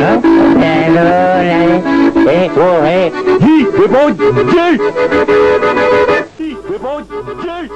Hein? Eh, oh, eh. Dis, c'est bon, dis! Dis, c'est bon, dis!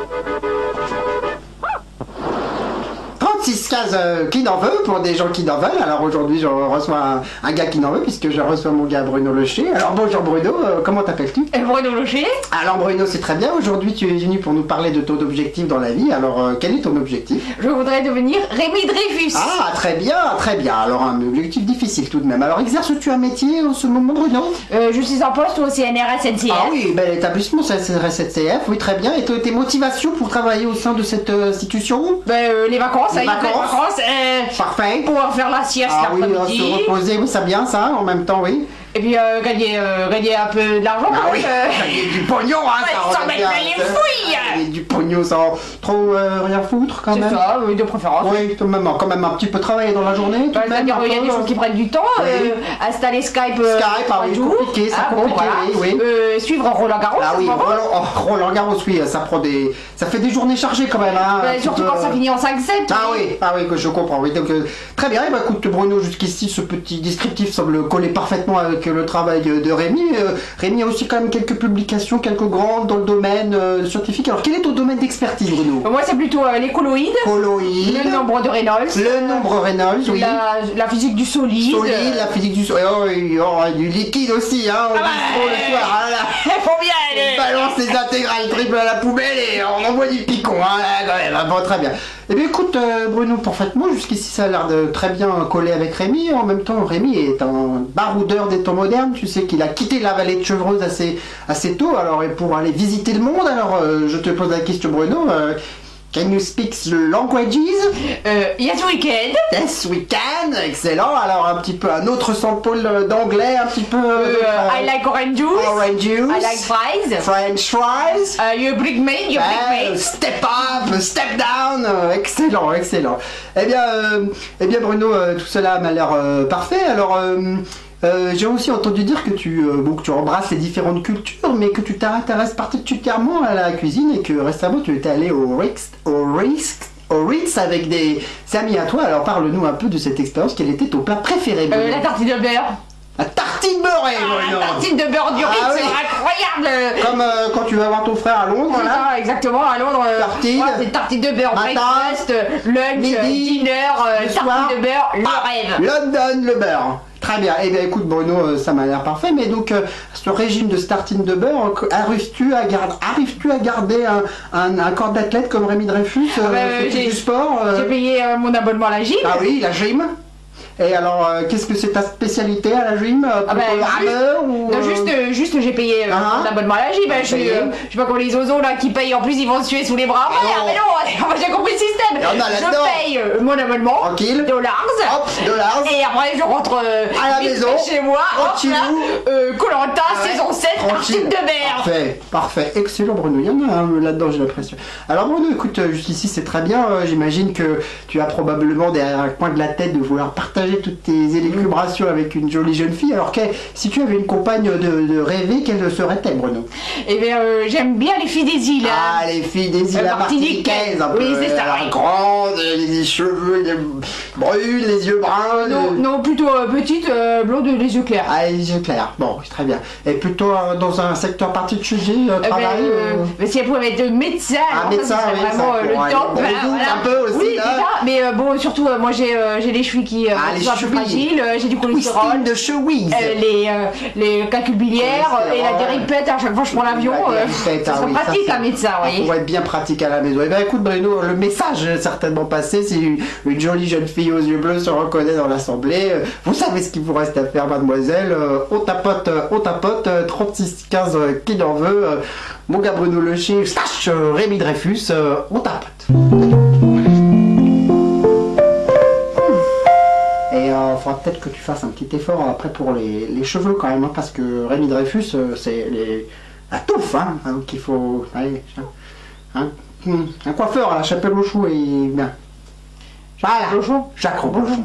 36-15 qui n'en veut pour des gens qui n'en veulent. Alors aujourd'hui je reçois un gars qui n'en veut puisque je reçois mon gars Bruno Locher. Alors bonjour Bruno, comment t'appelles-tu? Bruno Locher. Alors Bruno, c'est très bien, aujourd'hui tu es venu pour nous parler de ton objectif dans la vie. Alors quel est ton objectif? Je voudrais devenir Rémi Dreyfus. Ah très bien, très bien. Alors un objectif difficile tout de même. Alors exerces-tu un métier en ce moment Bruno? Je suis en poste au CNRS-NCF. Ah oui, ben, l'établissement CNRS-NCF, oui très bien. Et tes motivations pour travailler au sein de cette institution? Les vacances, les vacances. Parfait. Pouvoir faire la sieste l'après-midi. Se reposer, oui, ça bien ça, en même temps, oui. Et puis gagner un peu d'argent. Ah oui, gagner du pognon, hein, ouais, sans mettre les fouilles. Gagner du pognon sans trop rien foutre quand même. C'est ça, oui, de préférence. Oui, quand même un petit peu travailler dans la journée. C'est-à-dire il y a des choses qui prennent du temps. Oui. Installer Skype. Skype, ah oui, compliqué, ça compliqué, bon, voilà. oui. Suivre Roland Garros. Ah oui, Roland Garros, oui, ça fait des journées chargées quand même. Hein, surtout quand ça finit en 5-7. Ah oui, que je comprends. Oui, donc très bien. Bah, écoute Bruno, jusqu'ici ce petit descriptif semble coller parfaitement avec le travail de Rémi. Rémi a aussi quand même quelques publications, quelques grandes dans le domaine scientifique. Alors quel est ton domaine d'expertise Bruno? Moi c'est plutôt les colloïdes. Colloïdes. Le nombre de Reynolds. Le nombre Reynolds, oui. La physique du solide. La physique du solide. Du liquide aussi, hein. Le soir, hein, là. Faut bien aller. On balance les intégrales triple à la poubelle et on envoie du picon, hein, quand même. Bon, très bien. Eh bien écoute Bruno, parfaitement, jusqu'ici ça a l'air de très bien coller avec Rémi. En même temps, Rémi est un baroudeur des temps modernes. Tu sais qu'il a quitté la vallée de Chevreuse assez tôt, alors et pour aller visiter le monde. Alors je te pose la question Bruno, can you speak the languages? Yes we can. Yes we can, excellent. Alors un petit peu un autre sample d'anglais, un petit peu... I like orange juice. Orange juice. I like fries. French fries. You bring me, you bring me. Step up, step down. Excellent, excellent. Eh bien Bruno, tout cela m'a l'air parfait. Alors... j'ai aussi entendu dire que tu embrasses les différentes cultures, mais que tu t'intéresses particulièrement à la cuisine et que récemment tu étais allé au Ritz avec des amis à toi. Alors parle-nous un peu de cette expérience. Quel était ton plat préféré? La tartine de beurre. La tartine beurrée, la tartine de beurre du Ritz, oui. C'est incroyable. Comme quand tu vas voir ton frère à Londres, là. Ça, exactement, à Londres. C'est tartine de beurre, breakfast, lunch, midi, dinner, tartine de beurre, le rêve. London, le beurre. Très bien. Eh bien écoute Bruno, ça m'a l'air parfait, mais donc ce régime de tartine de beurre, arrives-tu à garder un corps d'athlète comme Rémi Dreyfus du sport J'ai payé mon abonnement à la gym. Ah oui, la gym. Et alors, qu'est-ce que c'est ta spécialité à la gym? Juste j'ai payé mon abonnement à la gym. Je suis pas comme les ozos là qui payent, en plus ils vont se tuer sous les bras. Mais non, moi j'ai compris le système. Je paye mon abonnement, tranquille, dollars. Et après je rentre à la maison chez moi. Koh-Lanta, saison 7, tartine de beurre. Parfait, excellent Bruno. Il y en a un là-dedans, j'ai l'impression. Alors Bruno, écoute, jusqu'ici c'est très bien. J'imagine que tu as probablement derrière un coin de la tête de vouloir partager toutes tes élucubrations avec une jolie jeune fille. Alors si tu avais une compagne de rêver, quelle serait-elle Bruno? Eh bien j'aime bien les filles des îles. Ah, les filles des îles martiniquaises, un peu. Oui, c'est ça. Grandes, les cheveux brunes, les yeux bruns. Non, plutôt petites, blondes, les yeux clairs. Ah, les yeux clairs, bon, très bien. Et plutôt dans un secteur particulier, travail si elle pouvait être médecin, médecin, ça serait vraiment le top. Un peu aussi, oui, c'est ça. Mais bon, surtout, moi j'ai les chevilles qui sont un peu fragiles, j'ai du cholestérol, de cheville, les calculs biliaires et la déripette à chaque fois que je prends l'avion. Ça serait pratique un médecin, vous voyez. Pour être bien pratique à la maison. Eh bien écoute Bruno, le message est certainement passé. Si une jolie jeune fille aux yeux bleus se reconnaît dans l'assemblée, vous savez ce qu'il vous reste à faire mademoiselle. On tapote 36-15 qui en veut. Mon gars Bruno Locher, Rémi Dreyfus, on tapote. Et il faudra peut-être que tu fasses un petit effort après pour les cheveux quand même, hein, parce que Rémi Dreyfus, c'est la touffe qu'il faut... Allez, un coiffeur à la chapelle au chou et bien. Voilà, Jacques Robauchon.